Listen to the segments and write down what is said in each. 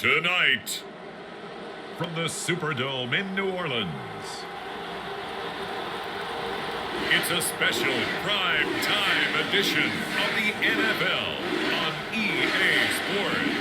Tonight, from the Superdome in New Orleans, it's a special prime time edition of the NFL on EA Sports.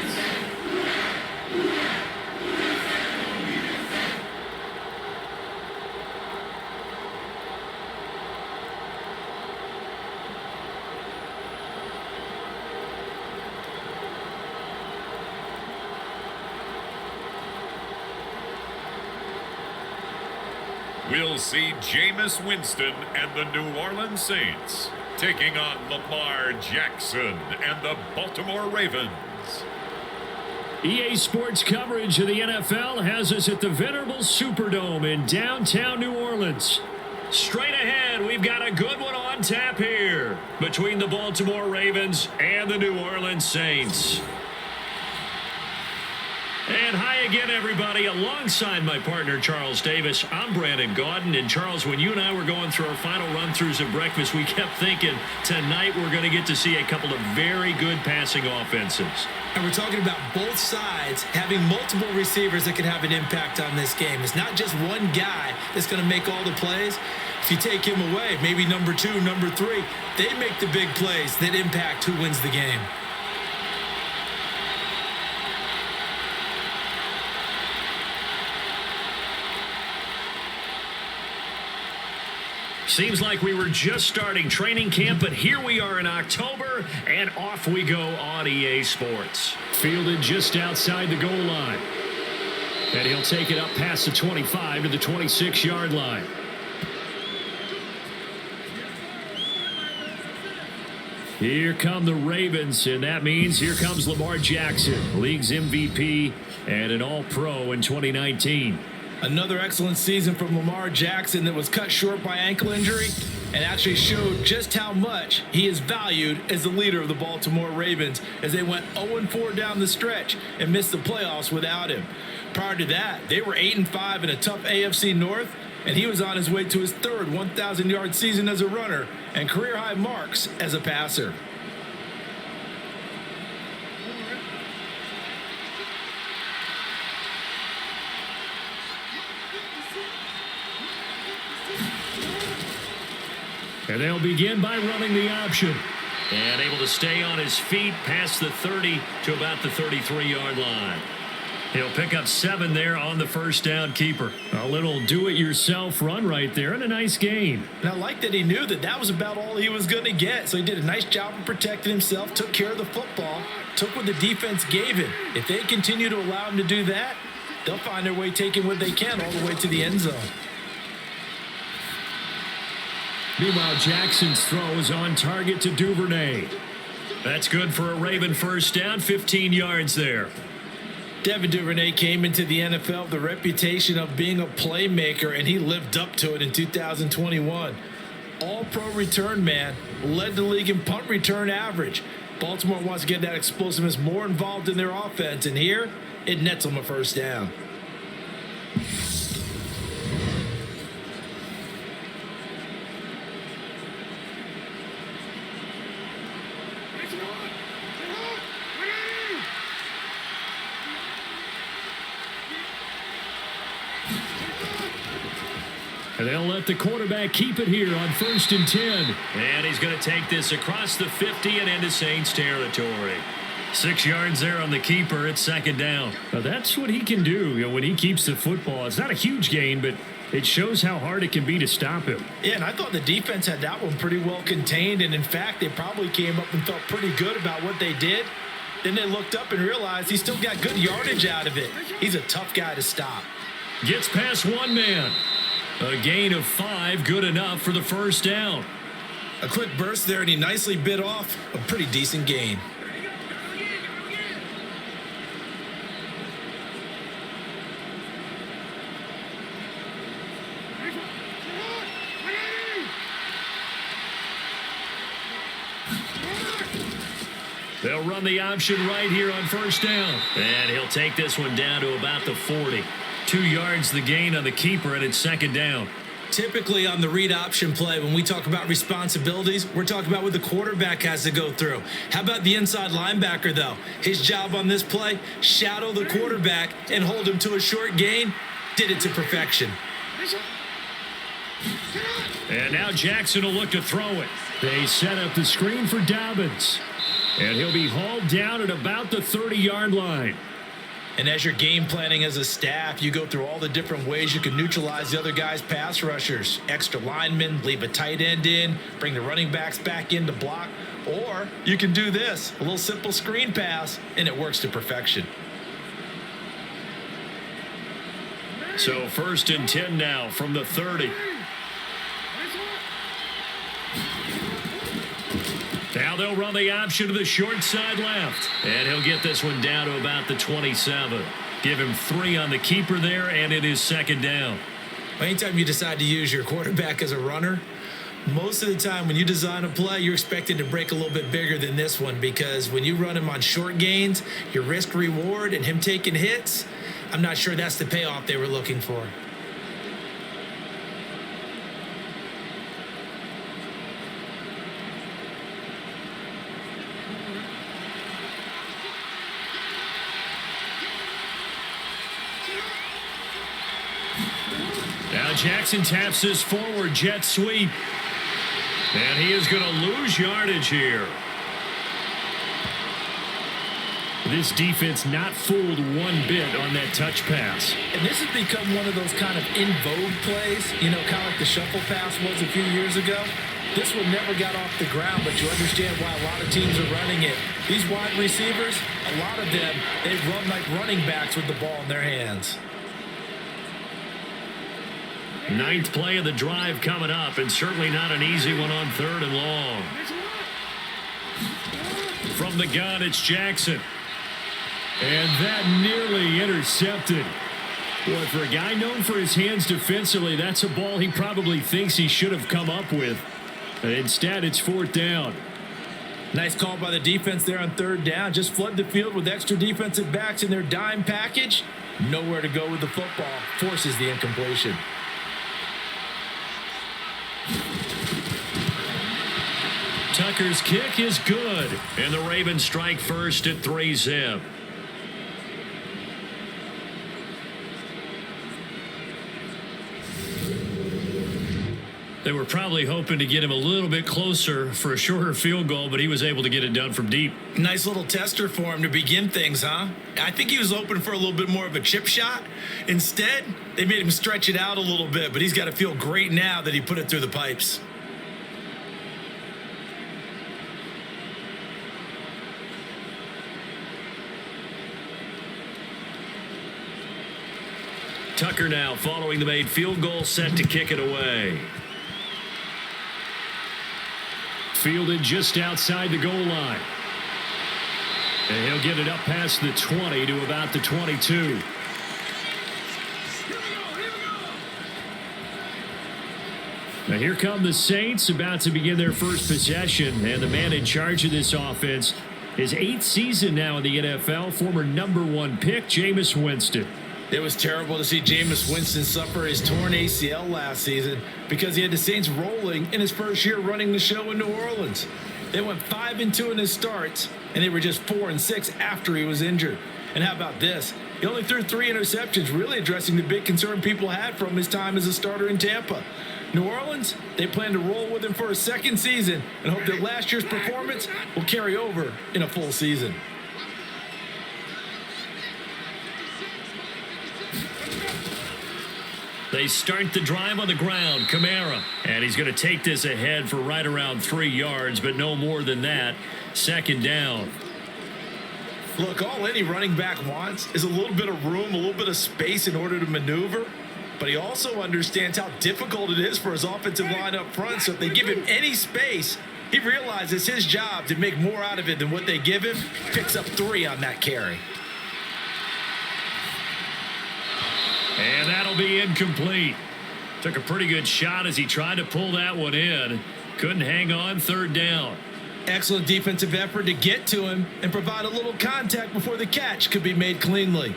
We'll see Jameis Winston and the New Orleans Saints taking on Lamar Jackson and the Baltimore Ravens. EA Sports coverage of the NFL has us at the venerable Superdome in downtown New Orleans. Straight ahead, we've got a good one on tap here between the Baltimore Ravens and the New Orleans Saints. And hi again, everybody. Alongside my partner, Charles Davis, I'm Brandon Gaudin. And Charles, when you and I were going through our final run-throughs of breakfast, we kept thinking tonight we're going to get to see a couple of very good passing offenses. And we're talking about both sides having multiple receivers that can have an impact on this game. It's not just one guy that's going to make all the plays. If you take him away, maybe number two, number three, they make the big plays that impact who wins the game. Seems like we were just starting training camp, but here we are in October, and off we go on EA Sports. Fielded just outside the goal line. And he'll take it up past the 25 to the 26-yard line. Here come the Ravens, and that means here comes Lamar Jackson, league's MVP and an All-Pro in 2019. Another excellent season from Lamar Jackson that was cut short by ankle injury and actually showed just how much he is valued as the leader of the Baltimore Ravens as they went 0-4 down the stretch and missed the playoffs without him. Prior to that, they were 8-5 in a tough AFC North, and he was on his way to his third 1,000-yard season as a runner and career-high marks as a passer. And they'll begin by running the option. And able to stay on his feet past the 30 to about the 33-yard line. He'll pick up 7 there on the first down keeper. A little do-it-yourself run right there and a nice gain. And I like that he knew that that was about all he was going to get. So he did a nice job of protecting himself, took care of the football, took what the defense gave him. If they continue to allow him to do that, they'll find their way taking what they can all the way to the end zone. Meanwhile, Jackson's throw is on target to Duvernay. That's good for a Raven first down, 15 yards there. Devin Duvernay came into the NFL with the reputation of being a playmaker, and he lived up to it in 2021. All-pro return man, led the league in punt return average. Baltimore wants to get that explosiveness more involved in their offense, and here it nets them a first down. And they'll let the quarterback keep it here on 1st and 10. And he's going to take this across the 50 and into Saints territory. 6 yards there on the keeper at second down. Now that's what he can do, when he keeps the football. It's not a huge gain, but it shows how hard it can be to stop him. Yeah, and I thought the defense had that one pretty well contained. And, in fact, they probably came up and felt pretty good about what they did. Then they looked up and realized he still got good yardage out of it. He's a tough guy to stop. Gets past one man. A gain of 5, good enough for the first down. A quick burst there, and he nicely bit off a pretty decent gain. They'll run the option right here on first down. And he'll take this one down to about the 40. 2 yards the gain on the keeper, and it's second down. Typically on the read option play, when we talk about responsibilities, we're talking about what the quarterback has to go through. How about the inside linebacker, though? His job on this play, shadow the quarterback and hold him to a short gain. Did it to perfection. And now Jackson will look to throw it. They set up the screen for Dobbins. And he'll be hauled down at about the 30-yard line. And as you're game planning as a staff, you go through all the different ways you can neutralize the other guy's pass rushers. Extra linemen, leave a tight end in, bring the running backs back in to block. Or you can do this, a little simple screen pass, and it works to perfection. So 1st and 10 now from the 30. Now they'll run the option to the short side left. And he'll get this one down to about the 27. Give him 3 on the keeper there, and it is 2nd down. Anytime you decide to use your quarterback as a runner, most of the time when you design a play, you're expected to break a little bit bigger than this one, because when you run him on short gains, your risk reward and him taking hits, I'm not sure that's the payoff they were looking for. Now Jackson taps this forward jet sweep. And he is going to lose yardage here. This defense not fooled one bit on that touch pass. And this has become one of those kind of in vogue plays, you know, kind of like the shuffle pass was a few years ago. This one never got off the ground, but you understand why a lot of teams are running it. These wide receivers, a lot of them, they run like running backs with the ball in their hands. 9th play of the drive coming up, and certainly not an easy one on 3rd and long. From the gun, it's Jackson. And that nearly intercepted. Boy, for a guy known for his hands defensively, that's a ball he probably thinks he should have come up with. Instead, it's 4th down. Nice call by the defense there on 3rd down. Just flood the field with extra defensive backs in their dime package. Nowhere to go with the football. Forces the incompletion. Tucker's kick is good, and the Ravens strike first at 3-zip. They were probably hoping to get him a little bit closer for a shorter field goal, but he was able to get it done from deep. Nice little tester for him to begin things, huh? I think he was hoping for a little bit more of a chip shot. Instead, they made him stretch it out a little bit, but he's got to feel great now that he put it through the pipes. Tucker now following the made field goal, set to kick it away. Fielded just outside the goal line. And he'll get it up past the 20 to about the 22. Now here come the Saints, about to begin their first possession, and the man in charge of this offense, his 8th season now in the NFL, former #1 pick, Jameis Winston. It was terrible to see Jameis Winston suffer his torn ACL last season because he had the Saints rolling in his first year running the show in New Orleans. They went 5-2 in his starts, and they were just 4-6 after he was injured. And how about this? He only threw 3 interceptions, really addressing the big concern people had from his time as a starter in Tampa. New Orleans, they plan to roll with him for a 2nd season and hope that last year's performance will carry over in a full season. They start the drive on the ground. Kamara. And he's going to take this ahead for right around 3 yards, but no more than that. 2nd down. Look, all any running back wants is a little bit of room, a little bit of space in order to maneuver. But he also understands how difficult it is for his offensive line up front. So if they give him any space, he realizes his job to make more out of it than what they give him. Picks up 3 on that carry. And that'll be incomplete. Took a pretty good shot as he tried to pull that one in. Couldn't hang on. 3rd down. Excellent defensive effort to get to him and provide a little contact before the catch could be made cleanly.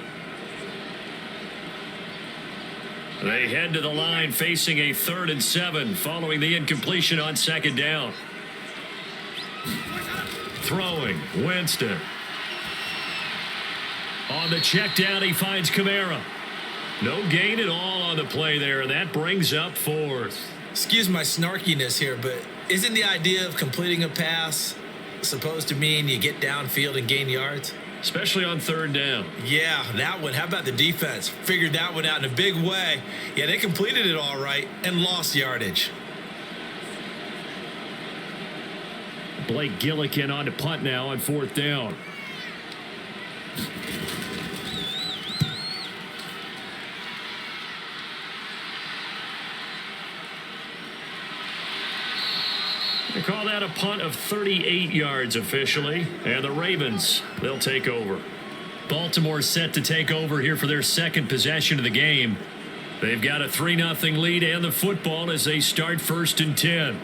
They head to the line facing a 3rd and 7 following the incompletion on 2nd down. Throwing, Winston. On the check down, he finds Kamara. No gain at all on the play there, and that brings up 4th. Excuse my snarkiness here, but isn't the idea of completing a pass supposed to mean you get downfield and gain yards? Especially on 3rd down. Yeah, that one. How about the defense? Figured that one out in a big way. Yeah, they completed it all right and lost yardage. Blake Gillikin on to punt now on 4th down. They call that a punt of 38 yards officially, and the Ravens, they'll take over. Baltimore set to take over here for their 2nd possession of the game. They've got a 3-0 lead and the football as they start 1st and 10.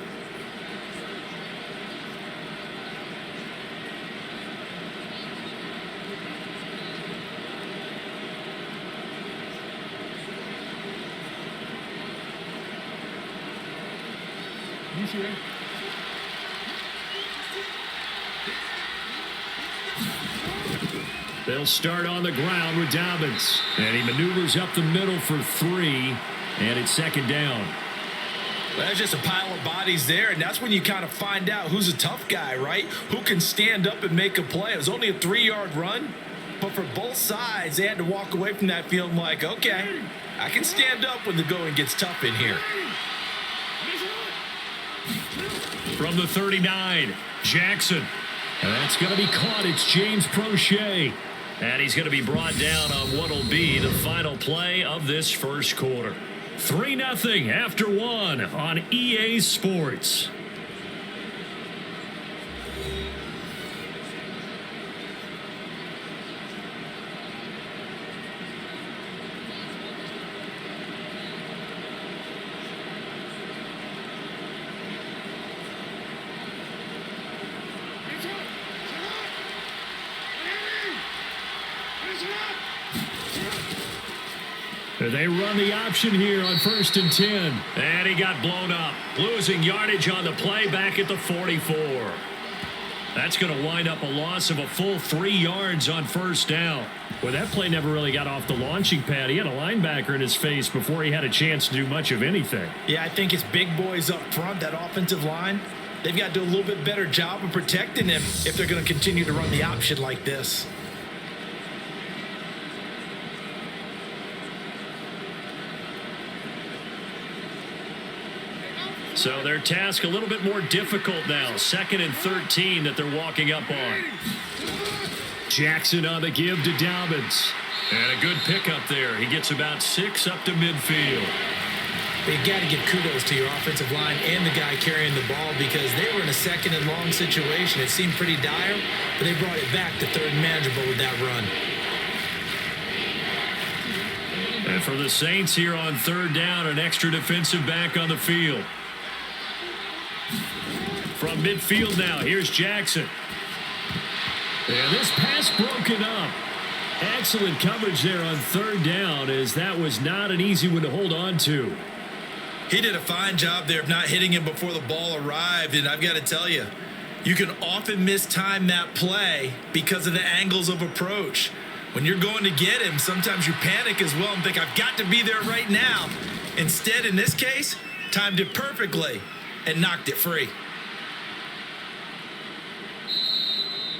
They'll start on the ground with Dobbins. And he maneuvers up the middle for 3. And it's 2nd down. Well, there's just a pile of bodies there, and that's when you kind of find out who's a tough guy, right? Who can stand up and make a play. It was only a 3-yard run, but for both sides, they had to walk away from that feeling like, okay, I can stand up when the going gets tough in here. From the 39, Jackson. And that's going to be caught. It's James Prochet. And he's going to be brought down on what will be the final play of this 1st quarter. 3-0 after 1 on EA Sports. They run the option here on 1st and 10. And he got blown up. Losing yardage on the play back at the 44. That's going to wind up a loss of a full 3 yards on 1st down. Well, that play never really got off the launching pad. He had a linebacker in his face before he had a chance to do much of anything. Yeah, I think it's big boys up front, that offensive line. They've got to do a little bit better job of protecting him if they're going to continue to run the option like this. So their task a little bit more difficult now. 2nd and 13 that they're walking up on. Jackson on the give to Dobbins. And a good pickup there. He gets about 6 up to midfield. But you got to give kudos to your offensive line and the guy carrying the ball because they were in a 2nd and long situation. It seemed pretty dire, but they brought it back to 3rd and manageable with that run. And for the Saints here on 3rd down, an extra defensive back on the field. From midfield now, here's Jackson. And this pass broken up. Excellent coverage there on 3rd down, as that was not an easy one to hold on to. He did a fine job there of not hitting him before the ball arrived, and I've got to tell you, you can often mistime that play because of the angles of approach. When you're going to get him, sometimes you panic as well and think, I've got to be there right now. Instead, in this case, timed it perfectly and knocked it free.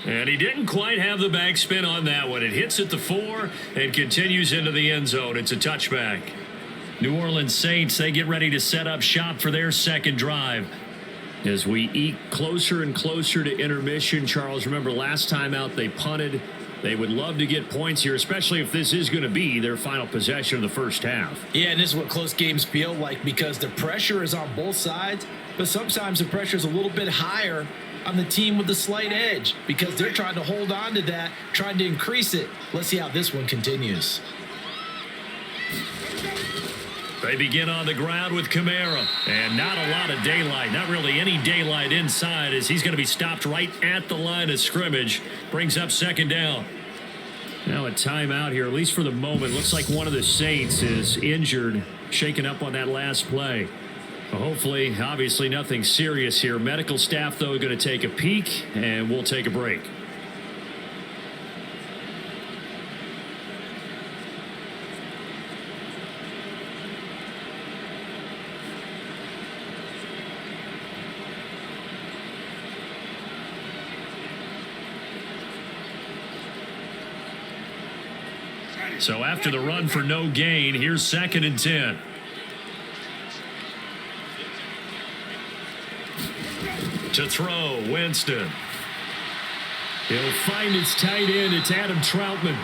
And he didn't quite have the backspin on that one. It hits at the 4 and continues into the end zone. It's a touchback. New Orleans Saints, they get ready to set up shop for their 2nd drive. As we eke closer and closer to intermission, Charles, remember last time out they punted. They would love to get points here, especially if this is going to be their final possession of the 1st half. Yeah, and this is what close games feel like because the pressure is on both sides, but sometimes the pressure is a little bit higher on the team with the slight edge because they're trying to hold on to that, trying to increase it. Let's see how this one continues. They begin on the ground with Kamara, and not a lot of daylight, not really any daylight inside as he's going to be stopped right at the line of scrimmage. Brings up 2nd down. Now a timeout here, at least for the moment. Looks like one of the Saints is injured, shaken up on that last play. Well, hopefully, obviously nothing serious here. Medical staff, though, going to take a peek, and we'll take a break. So after the run for no gain, here's 2nd and 10. To throw, Winston. He'll find his tight end. It's Adam Troutman.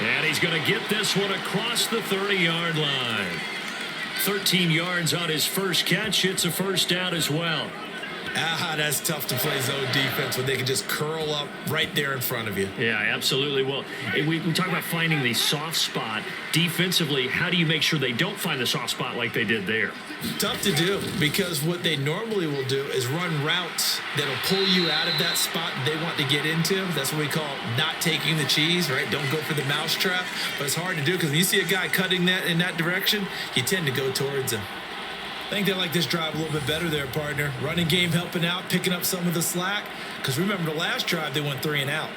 And he's going to get this one across the 30-yard line. 13 yards on his first catch. It's a first down as well. That's tough to play zone defense when they can just curl up right there in front of you. Yeah, absolutely. Well, we talk about finding the soft spot. Defensively, how do you make sure they don't find the soft spot like they did there? Tough to do, because what they normally will do is run routes that'll pull you out of that spot they want to get into. That's what we call not taking the cheese, right? Don't go for the mousetrap. But it's hard to do because when you see a guy cutting that in that direction, you tend to go towards him. I think they like this drive a little bit better there, partner. Running game helping out, picking up some of the slack. Because remember, the last drive, they went 3 and out.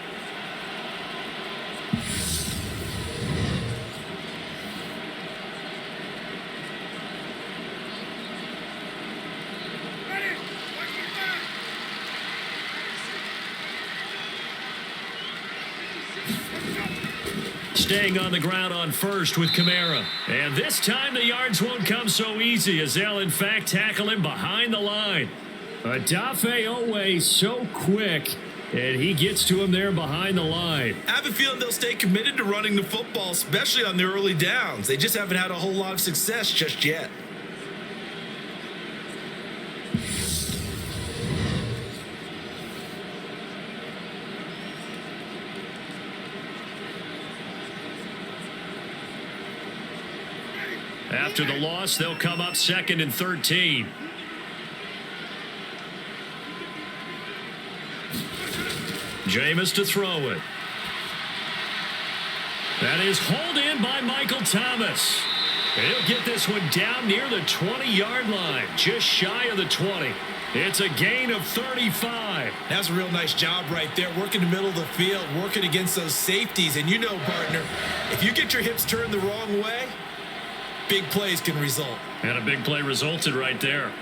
Staying on the ground on first with Kamara. And this time the yards won't come so easy as they'll in fact tackle him behind the line. Adafe Owe so quick, and he gets to him there behind the line. I have a feeling they'll stay committed to running the football, especially on the early downs. They just haven't had a whole lot of success just yet. After the loss, they'll come up 2nd and 13. Jameis to throw it. That is hauled in by Michael Thomas. He'll get this one down near the 20-yard line, just shy of the 20. It's a gain of 35. That's a real nice job right there, working the middle of the field, working against those safeties. And you know, partner, if you get your hips turned the wrong way, big plays can result. And a big play resulted right there.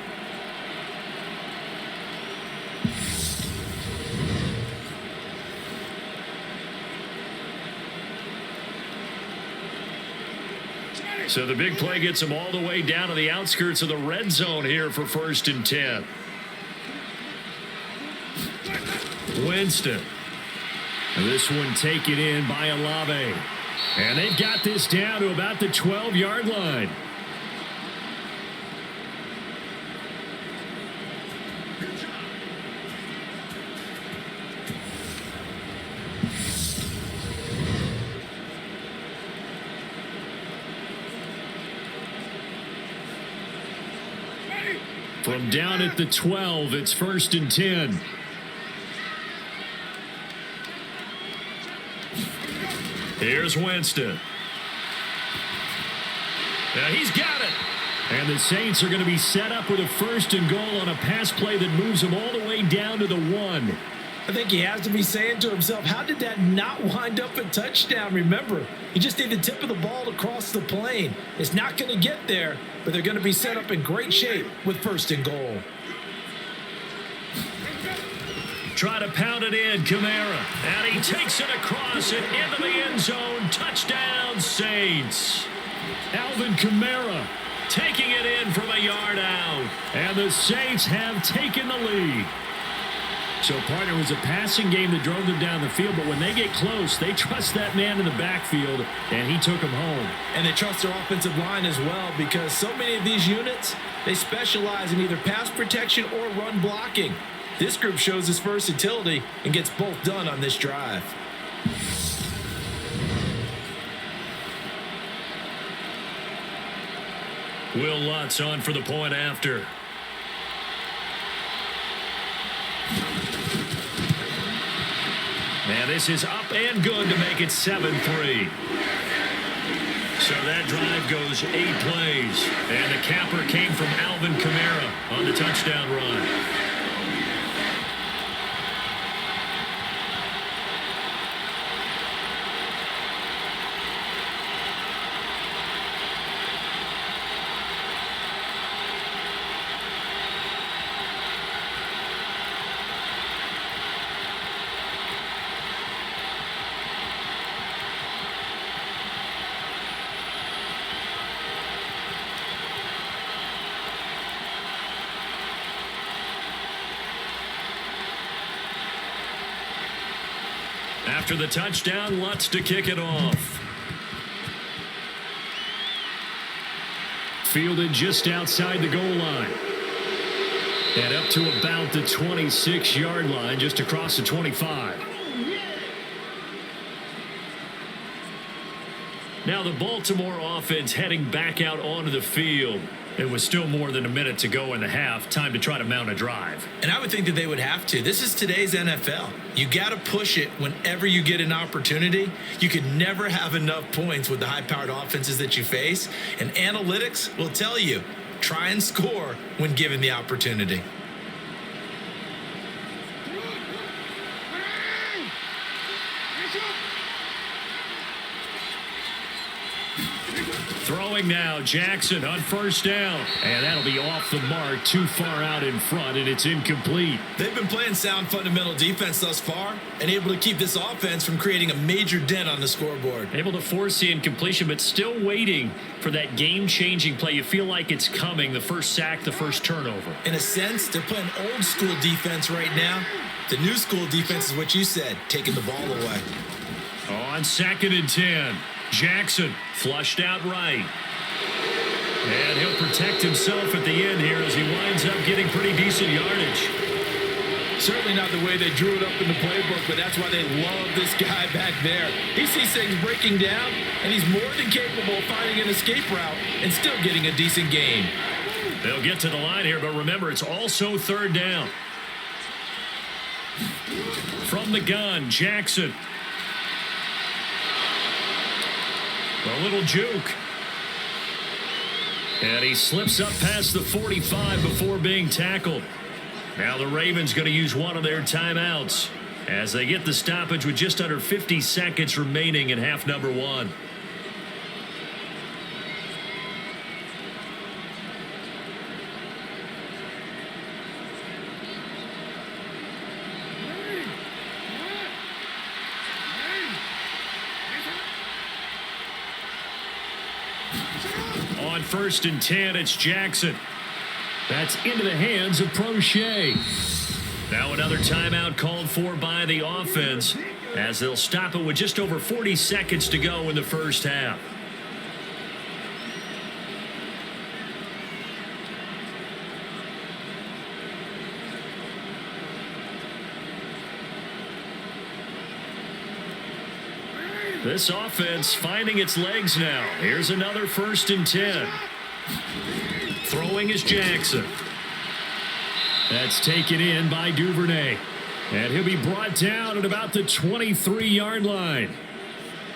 So the big play gets them all the way down to the outskirts of the red zone here for 1st and 10. Winston. This one taken in by Olave. And they've got this down to about the 12-yard line. From down at the 12, it's 1st and 10. Here's Winston. Now he's got it. And the Saints are going to be set up with a 1st and goal on a pass play that moves them all the way down to the 1. I think he has to be saying to himself, how did that not wind up a touchdown? Remember, he just need the tip of the ball to cross the plane. It's not going to get there, but they're going to be set up in great shape with 1st and goal. Try to pound it in, Kamara. And he takes it across and into the end zone. Touchdown, Saints. Alvin Kamara taking it in from a yard out. And the Saints have taken the lead. So, partner, it was a passing game that drove them down the field, but when they get close, they trust that man in the backfield, and he took them home. And they trust their offensive line as well, because so many of these units, they specialize in either pass protection or run blocking. This group shows its versatility and gets both done on this drive. Will Lutz on for the point after. And this is up and good to make it 7-3. So that drive goes 8 plays. And the capper came from Alvin Kamara on the touchdown run. After the touchdown, Lutz to kick it off. Fielded just outside the goal line. And up to about the 26-yard line, just across the 25. Now the Baltimore offense heading back out onto the field. It was still more than a minute to go in the half. Time to try to mount a drive. And I would think that they would have to. This is today's NFL. You got to push it whenever you get an opportunity. You could never have enough points with the high-powered offenses that you face. And analytics will tell you, try and score when given the opportunity. Throwing now, Jackson on first down. And that'll be off the mark, too far out in front, and it's incomplete. They've been playing sound fundamental defense thus far and able to keep this offense from creating a major dent on the scoreboard. Able to force the incompletion, but still waiting for that game-changing play. You feel like it's coming, the first sack, the first turnover. In a sense, they're playing old-school defense right now. The new school defense is what you said, taking the ball away. On 2nd and 10. Jackson flushed out right. And he'll protect himself at the end here as he winds up getting pretty decent yardage. Certainly not the way they drew it up in the playbook, but that's why they love this guy back there. He sees things breaking down, and he's more than capable of finding an escape route and still getting a decent gain. They'll get to the line here, but remember, it's also 3rd down. From the gun, Jackson. A little juke. And he slips up past the 45 before being tackled. Now the Ravens going to use one of their timeouts as they get the stoppage with just under 50 seconds remaining in half number 1. On 1st and 10, it's Jackson. That's into the hands of Prochet. Now another timeout called for by the offense as they'll stop it with just over 40 seconds to go in the first half. This offense finding its legs now. Here's another 1st and 10. Throwing is Jackson. That's taken in by Duvernay. And he'll be brought down at about the 23-yard line.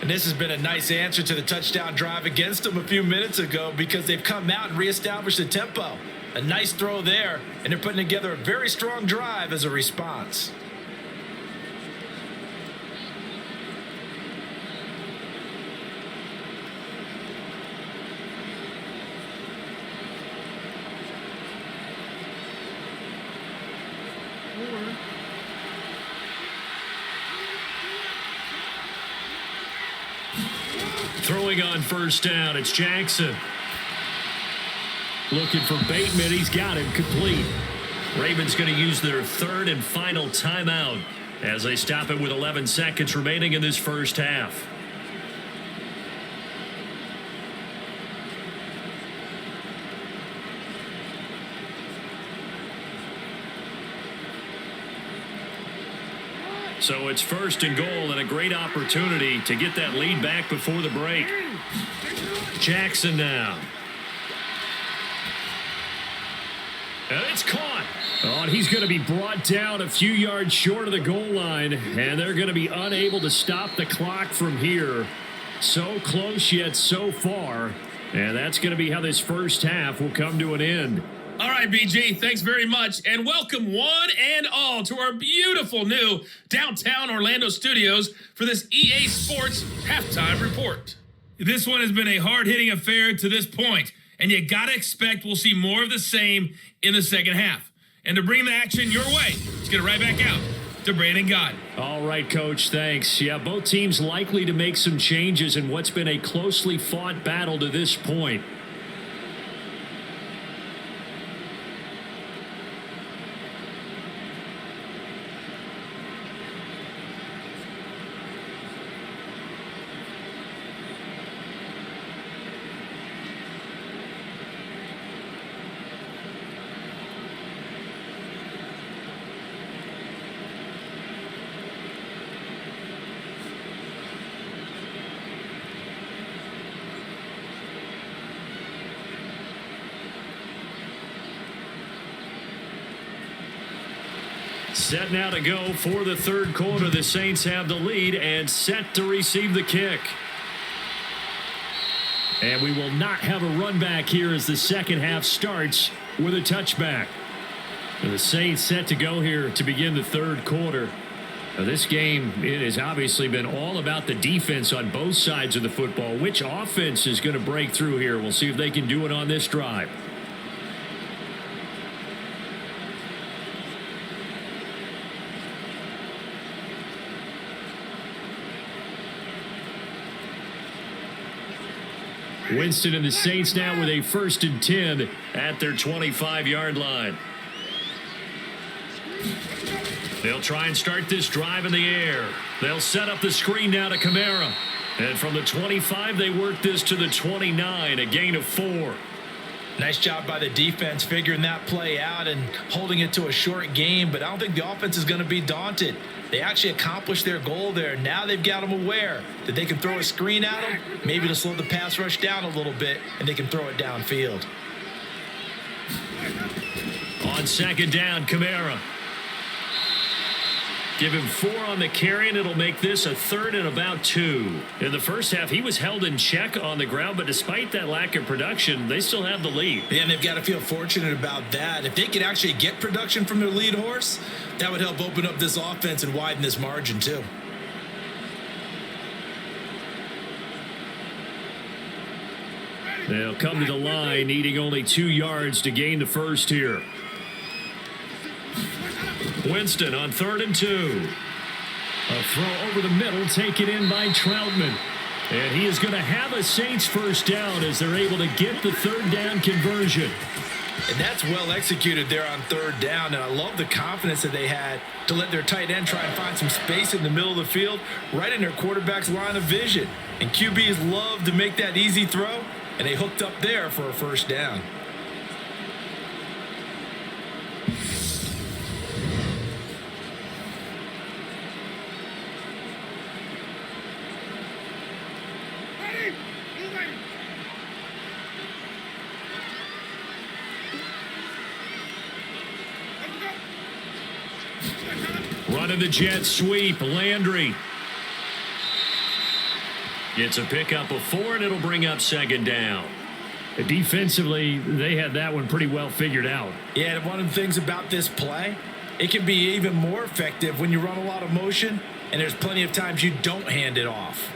And this has been a nice answer to the touchdown drive against them a few minutes ago because they've come out and reestablished the tempo. A nice throw there, and they're putting together a very strong drive as a response. Throwing on 1st down, it's Jackson. Looking for Bateman, he's got him complete. Ravens going to use their 3rd and final timeout as they stop it with 11 seconds remaining in this first half. So it's 1st and goal and a great opportunity to get that lead back before the break. Jackson now. And it's caught. Oh, and he's going to be brought down a few yards short of the goal line, and they're going to be unable to stop the clock from here. So close yet so far, and that's going to be how this first half will come to an end. All right, BG, thanks very much, and welcome one and all to our beautiful new downtown Orlando studios for this EA Sports Halftime Report. This one has been a hard-hitting affair to this point, and you gotta expect we'll see more of the same in the second half. And to bring the action your way, let's get it right back out to Brandon God. All right, Coach, thanks. Yeah, both teams likely to make some changes in what's been a closely fought battle to this point. Set now to go for the third quarter. The Saints have the lead and set to receive the kick. And we will not have a run back here as the second half starts with a touchback. And the Saints set to go here to begin the third quarter. Now this game, it has obviously been all about the defense on both sides of the football. Which offense is going to break through here? We'll see if they can do it on this drive. Winston and the Saints now with a 1st and 10 at their 25-yard line. They'll try and start this drive in the air. They'll set up the screen now to Kamara. And from the 25, they work this to the 29, a gain of 4. Nice job by the defense figuring that play out and holding it to a short game, but I don't think the offense is going to be daunted. They actually accomplished their goal there. Now they've got them aware that they can throw a screen at them, maybe to slow the pass rush down a little bit, and they can throw it downfield. On second down, Kamara. Give him 4 on the carry, and it'll make this a 3rd and about 2. In the first half, he was held in check on the ground, but despite that lack of production, they still have the lead. Yeah, and they've got to feel fortunate about that. If they could actually get production from their lead horse, that would help open up this offense and widen this margin too. They'll come to the line, needing only 2 yards to gain the first here. Winston on 3rd and 2. A throw over the middle, taken in by Troutman. And he is going to have a Saints first down as they're able to get the 3rd down conversion. And that's well executed there on 3rd down. And I love the confidence that they had to let their tight end try and find some space in the middle of the field, right in their quarterback's line of vision. And QBs love to make that easy throw, and they hooked up there for a first down. Running the jet sweep, Landry gets a pickup of 4, and it'll bring up 2nd down. Defensively, they had that one pretty well figured out. Yeah, and one of the things about this play, it can be even more effective when you run a lot of motion, and there's plenty of times you don't hand it off.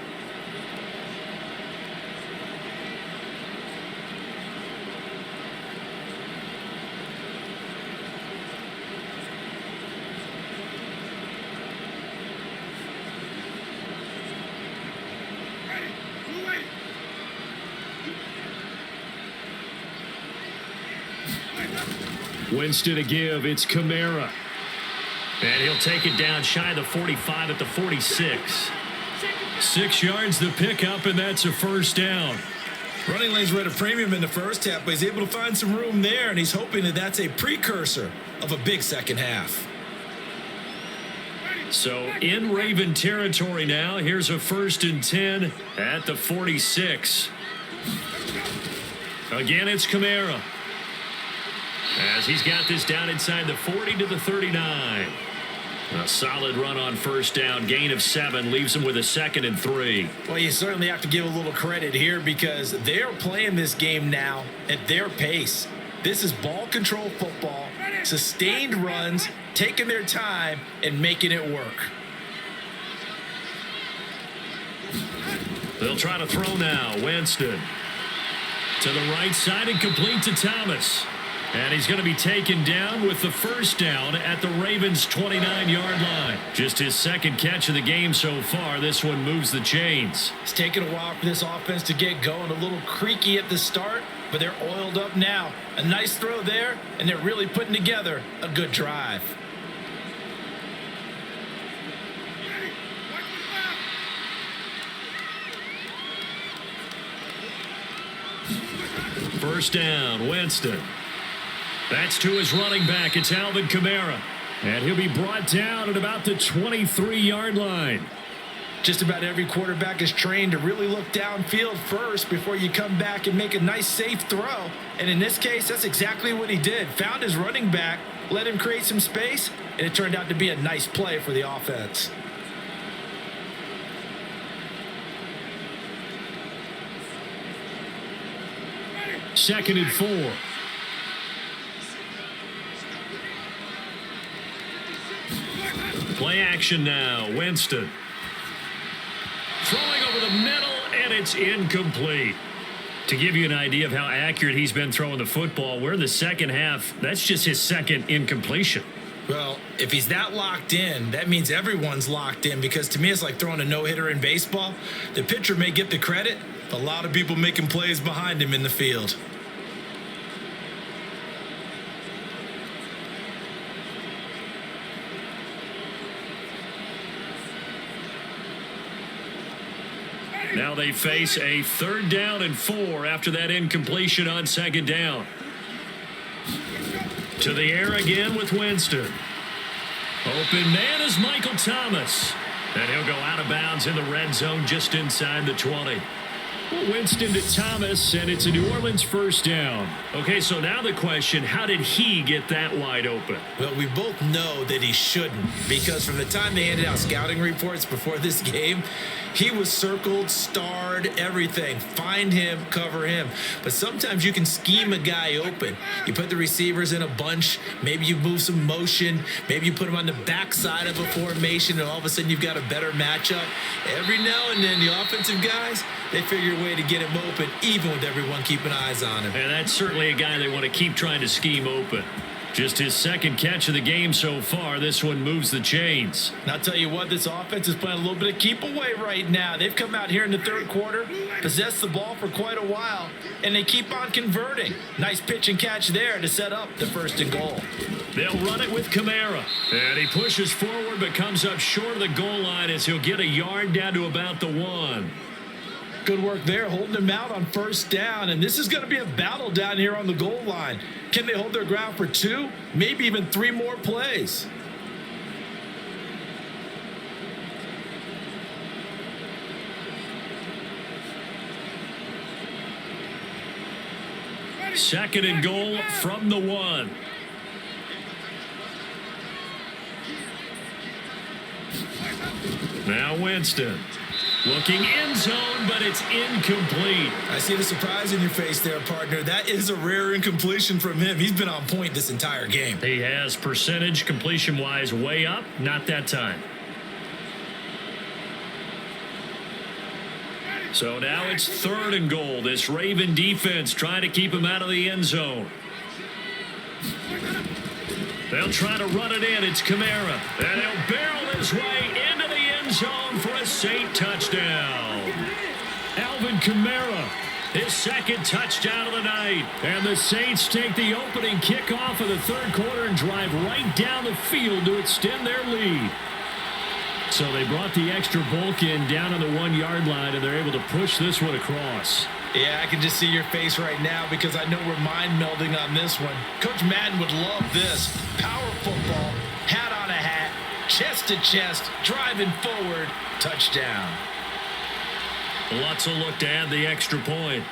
Winston to give. It's Kamara. And he'll take it down shy of the 45 at the 46. 6 yards the pickup, and that's a first down. Running lanes were at a premium in the first half, but he's able to find some room there, and he's hoping that that's a precursor of a big second half. So in Raven territory now. Here's a 1st and 10 at the 46. Again, it's Kamara. as he's got this down inside the 40 to the 39. A solid run on first down, gain of 7, leaves him with a 2nd and 3. Well, you certainly have to give a little credit here because they're playing this game now at their pace. This is ball control football, sustained runs, taking their time and making it work. They'll try to throw now. Winston to the right side and complete to Thomas. And he's going to be taken down with the first down at the Ravens' 29-yard line. Just his 2nd catch of the game so far. This one moves the chains. It's taken a while for this offense to get going. A little creaky at the start, but they're oiled up now. A nice throw there, and they're really putting together a good drive. First down, Winston. That's to his running back. It's Alvin Kamara. And he'll be brought down at about the 23-yard line. Just about every quarterback is trained to really look downfield first before you come back and make a nice safe throw. And in this case, that's exactly what he did. Found his running back, let him create some space, and it turned out to be a nice play for the offense. Second and 4. Play action now. Winston throwing over the middle, and it's incomplete. To give you an idea of how accurate he's been throwing the football, we're in the second half. That's just his 2nd incompletion. Well, if he's that locked in, that means everyone's locked in because to me it's like throwing a no-hitter in baseball. The pitcher may get the credit, but a lot of people making plays behind him in the field. Now they face a 3rd down and 4 after that incompletion on 2nd down. To the air again with Winston. Open man is Michael Thomas. And he'll go out of bounds in the red zone just inside the 20. Winston to Thomas, and it's a New Orleans first down. Okay, so now the question, how did he get that wide open? Well, we both know that he shouldn't because from the time they handed out scouting reports before this game, he was circled, starred, everything. Find him, cover him. But sometimes you can scheme a guy open. You put the receivers in a bunch. Maybe you move some motion. Maybe you put him on the backside of a formation, and all of a sudden you've got a better matchup. Every now and then, the offensive guys, they figure a way to get him open, even with everyone keeping eyes on him. And that's certainly a guy they want to keep trying to scheme open. Just his 2nd catch of the game so far. This one moves the chains. And I'll tell you what, this offense is playing a little bit of keep away right now. They've come out here in the 3rd quarter, possessed the ball for quite a while, and they keep on converting. Nice pitch and catch there to set up the 1st and goal. They'll run it with Kamara. And he pushes forward but comes up short of the goal line as he'll get a yard down to about the 1. Good work there, holding them out on first down. And this is going to be a battle down here on the goal line. Can they hold their ground for 2, maybe even 3 more plays? Second and goal from the 1. Now Winston. Looking end zone, but it's incomplete. I see the surprise in your face there, partner. That is a rare incompletion from him. He's been on point this entire game. He has percentage completion-wise way up. Not that time. So now it's 3rd and goal. This Raven defense trying to keep him out of the end zone. They'll try to run it in. It's Kamara. And he'll barrel his way into the end zone for a Saint touchdown. Alvin Kamara, his 2nd touchdown of the night. And the Saints take the opening kickoff of the 3rd quarter and drive right down the field to extend their lead. So they brought the extra bulk in down on the 1-yard line, and they're able to push this one across. Yeah, I can just see your face right now because I know we're mind melding on this one. Coach Madden would love this. Power football, hat on a hat, chest to chest, driving forward, touchdown. Lutz will look to add the extra point.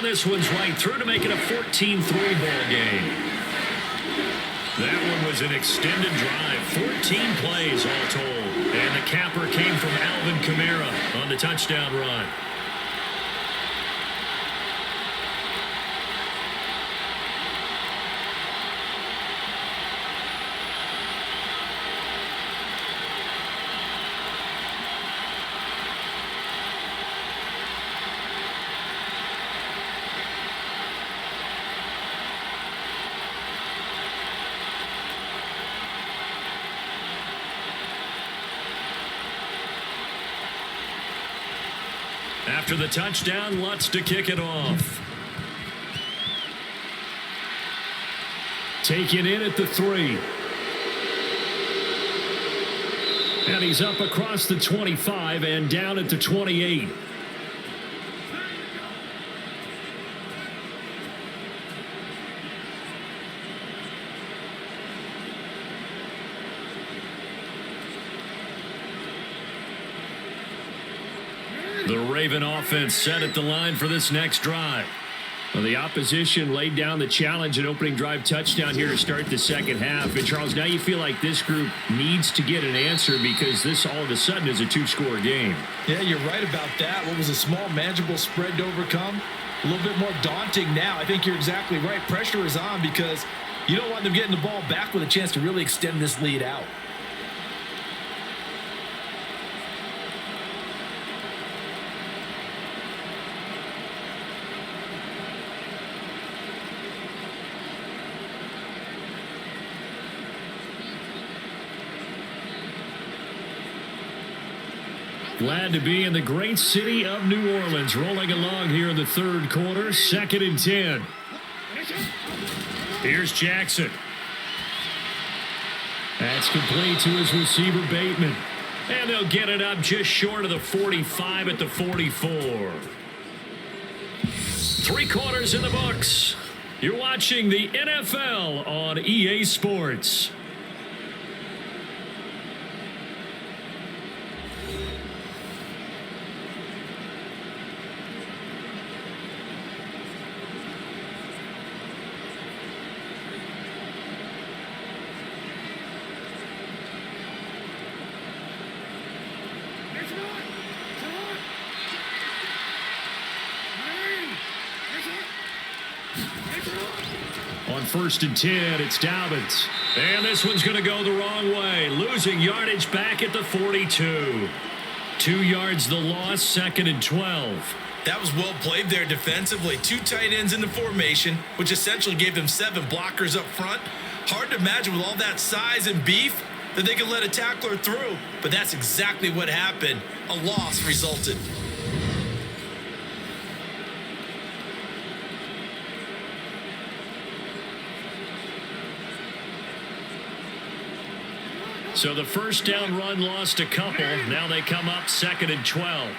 And this one's right through to make it a 14-3 ball game. That one was an extended drive. 14 plays all told. And the capper came from Alvin Kamara on the touchdown run. After the touchdown, Lutz to kick it off. Taken in at the 3. And he's up across the 25 and down at the 28. The Raven offense set at the line for this next drive. Well, the opposition laid down the challenge and opening drive touchdown here to start the second half. And, Charles, now you feel like this group needs to get an answer because this all of a sudden is a 2-score game. Yeah, you're right about that. What was a small, manageable spread to overcome? A little bit more daunting now. I think you're exactly right. Pressure is on because you don't want them getting the ball back with a chance to really extend this lead out. Glad to be in the great city of New Orleans. Rolling along here in the third quarter. 2nd and 10. Here's Jackson. That's complete to his receiver, Bateman. And they'll get it up just short of the 45 at the 44. 3 quarters in the books. You're watching the NFL on EA Sports. On 1st and 10, it's Dobbins. And this one's going to go the wrong way. Losing yardage back at the 42. 2 yards the loss, 2nd and 12. That was well played there defensively. 2 tight ends in the formation, which essentially gave them 7 blockers up front. Hard to imagine with all that size and beef that they could let a tackler through. But that's exactly what happened. A loss resulted. So the first down run lost a couple. Now they come up 2nd and 12.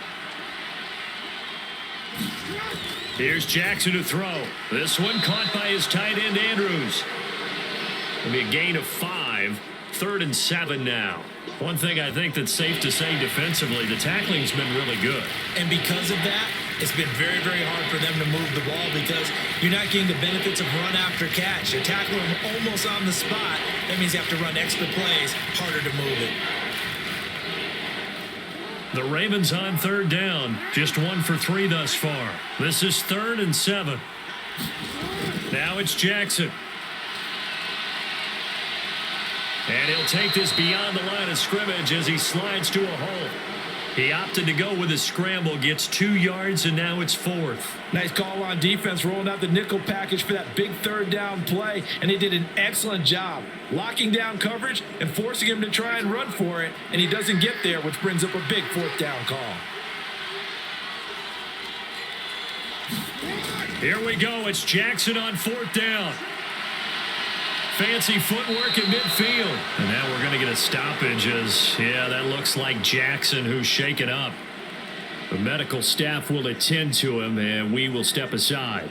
Here's Jackson to throw. This one caught by his tight end, Andrews. It'll be a gain of 5. 3rd and 7 now. One thing I think that's safe to say defensively, the tackling's been really good. And because of that, it's been very, very hard for them to move the ball because you're not getting the benefits of run after catch. You tackle them almost on the spot. That means you have to run extra plays, harder to move it. The Ravens on 3rd down, just 1 for 3 thus far. This is 3rd and 7. Now it's Jackson. And he'll take this beyond the line of scrimmage as he slides to a hole. He opted to go with a scramble, gets 2 yards, and now it's 4th. Nice call on defense, rolling out the nickel package for that big 3rd down play, and he did an excellent job locking down coverage and forcing him to try and run for it, and he doesn't get there, which brings up a big 4th down call. Here we go. It's Jackson on 4th down. Fancy footwork in midfield. And now we're going to get a stoppage as, yeah, that looks like Jackson who's shaken up. The medical staff will attend to him, and we will step aside.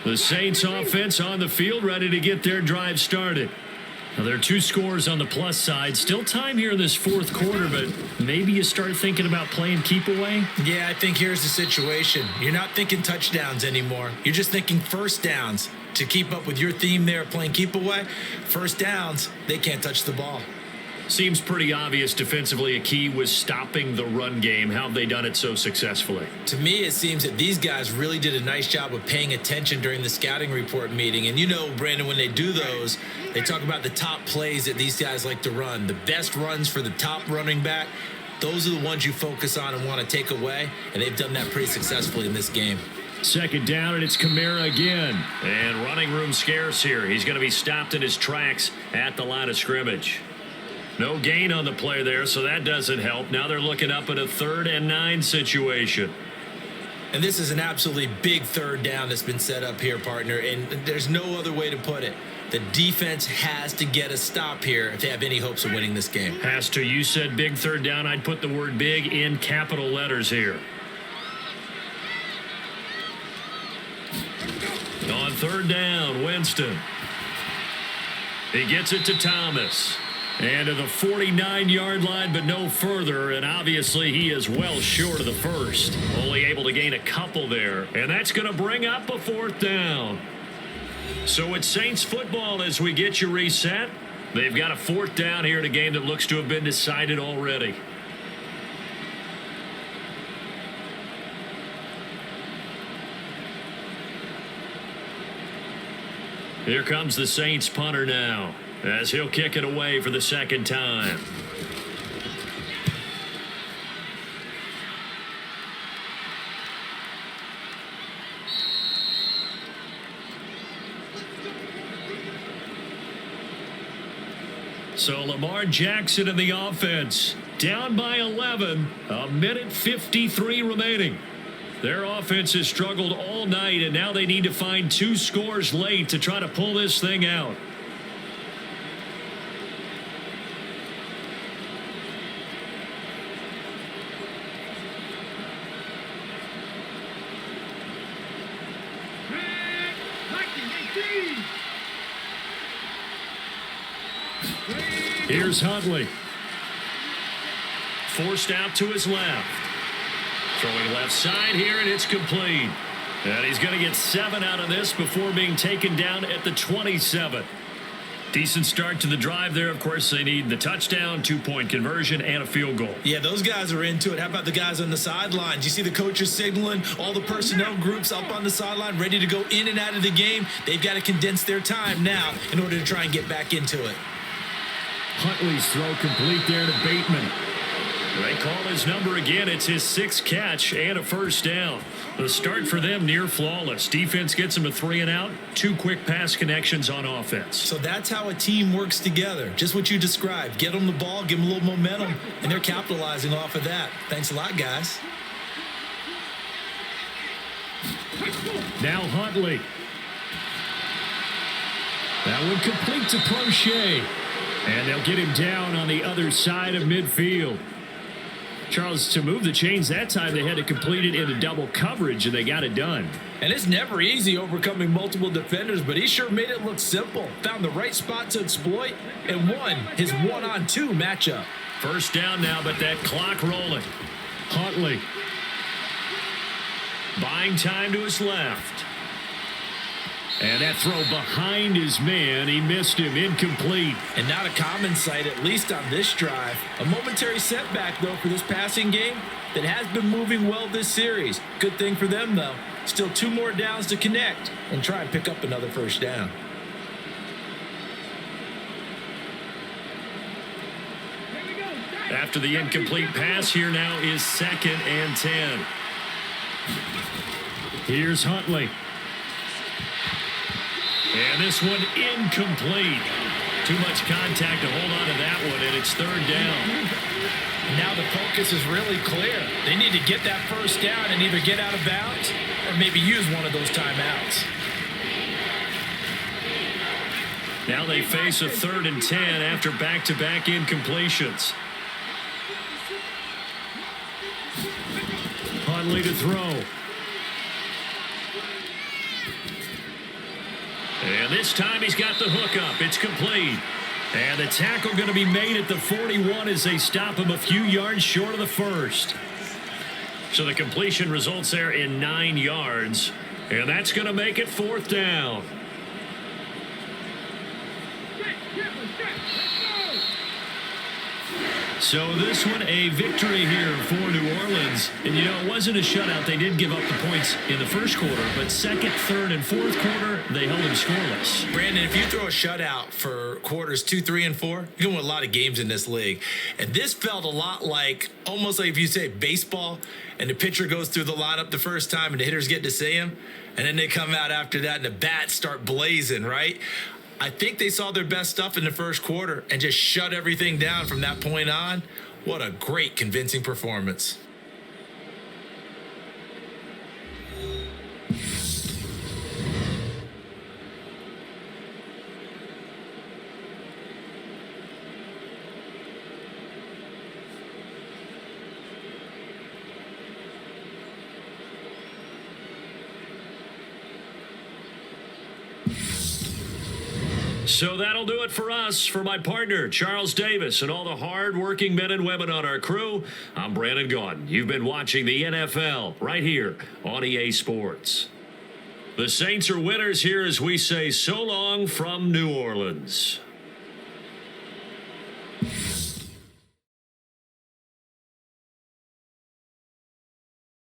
The Saints offense on the field, ready to get their drive started. Now, there are 2 scores on the plus side. Still time here in this fourth quarter, but maybe you start thinking about playing keep away? Yeah, I think here's the situation. You're not thinking touchdowns anymore. You're just thinking first downs. To keep up with your theme there, playing keep away, first downs, they can't touch the ball. Seems pretty obvious defensively a key was stopping the run game. How have they done it so successfully? To me, it seems that these guys really did a nice job of paying attention during the scouting report meeting. And you know, Brandon, when they do those, they talk about the top plays that these guys like to run. The best runs for the top running back, those are the ones you focus on and want to take away. And they've done that pretty successfully in this game. Second down, and it's Kamara again. And running room scarce here. He's going to be stopped in his tracks at the line of scrimmage. No gain on the play there, so that doesn't help. Now they're looking up at a 3rd and 9 situation. And this is an absolutely big third down that's been set up here, partner, and there's no other way to put it. The defense has to get a stop here if they have any hopes of winning this game. Has to. You said big third down. I'd put the word big in capital letters here. On 3rd down, Winston. He gets it to Thomas. And to the 49-yard line, but no further. And obviously, he is well short of the first. Only able to gain a couple there. And that's going to bring up a 4th down. So it's Saints football as we get you reset. They've got a 4th down here in a game that looks to have been decided already. Here comes the Saints punter now, as he'll kick it away for the 2nd time. So Lamar Jackson in the offense, down by 11, a minute 53 remaining. Their offense has struggled all night, and now they need to find 2 scores late to try to pull this thing out. Here's Huntley. Forced out to his left. Throwing left side here, and it's complete. And he's going to get 7 out of this before being taken down at the 27. Decent start to the drive there. Of course, they need the touchdown, 2-point conversion, and a field goal. Yeah, those guys are into it. How about the guys on the sidelines? You see the coaches signaling, all the personnel groups up on the sideline, ready to go in and out of the game. They've got to condense their time now in order to try and get back into it. Huntley's throw complete there to Bateman. They call his number again. It's his 6th catch and a 1st down. The start for them near flawless. Defense gets them a 3 and out. 2 quick pass connections on offense. So that's how a team works together. Just what you described. Get them the ball, give them a little momentum, and they're capitalizing off of that. Thanks a lot, guys. Now Huntley. That one complete to Prochet. And they'll get him down on the other side of midfield. Charles, to move the chains that time, they had to complete it into double coverage, and they got it done. And it's never easy overcoming multiple defenders, but he sure made it look simple. Found the right spot to exploit and won his 1-on-2 matchup. 1st down now, but that clock rolling. Huntley. Buying time to his left. And that throw behind his man, he missed him, incomplete. And not a common sight, at least on this drive. A momentary setback, though, for this passing game that has been moving well this series. Good thing for them, though. Still 2 more downs to connect and try and pick up another 1st down. After the incomplete pass, here now is 2nd and 10. Here's Huntley. And this one incomplete. Too much contact to hold on to that one, and it's 3rd down. Now the focus is really clear. They need to get that 1st down and either get out of bounds or maybe use one of those timeouts. Now they face a 3rd and 10 after back-to-back incompletions. Huntley to throw. And this time he's got the hook up. It's complete. And the tackle going to be made at the 41 as they stop him a few yards short of the first. So the completion results there in 9 yards. And that's going to make it 4th down. So this one a victory here for New Orleans. And, you know, it wasn't a shutout. They did give up the points in the first quarter. But second, third, and fourth quarter, they held them scoreless. Brandon, if you throw a shutout for quarters 2, 3, and 4, you're going to win a lot of games in this league. And this felt a lot like, almost like if you say baseball, and the pitcher goes through the lineup the first time and the hitters get to see him. And then they come out after that and the bats start blazing, right? I think they saw their best stuff in the first quarter and just shut everything down from that point on. What a great, convincing performance. So that'll do it for us. For my partner, Charles Davis, and all the hard-working men and women on our crew, I'm Brandon Gaudin. You've been watching the NFL right here on EA Sports. The Saints are winners here as we say so long from New Orleans.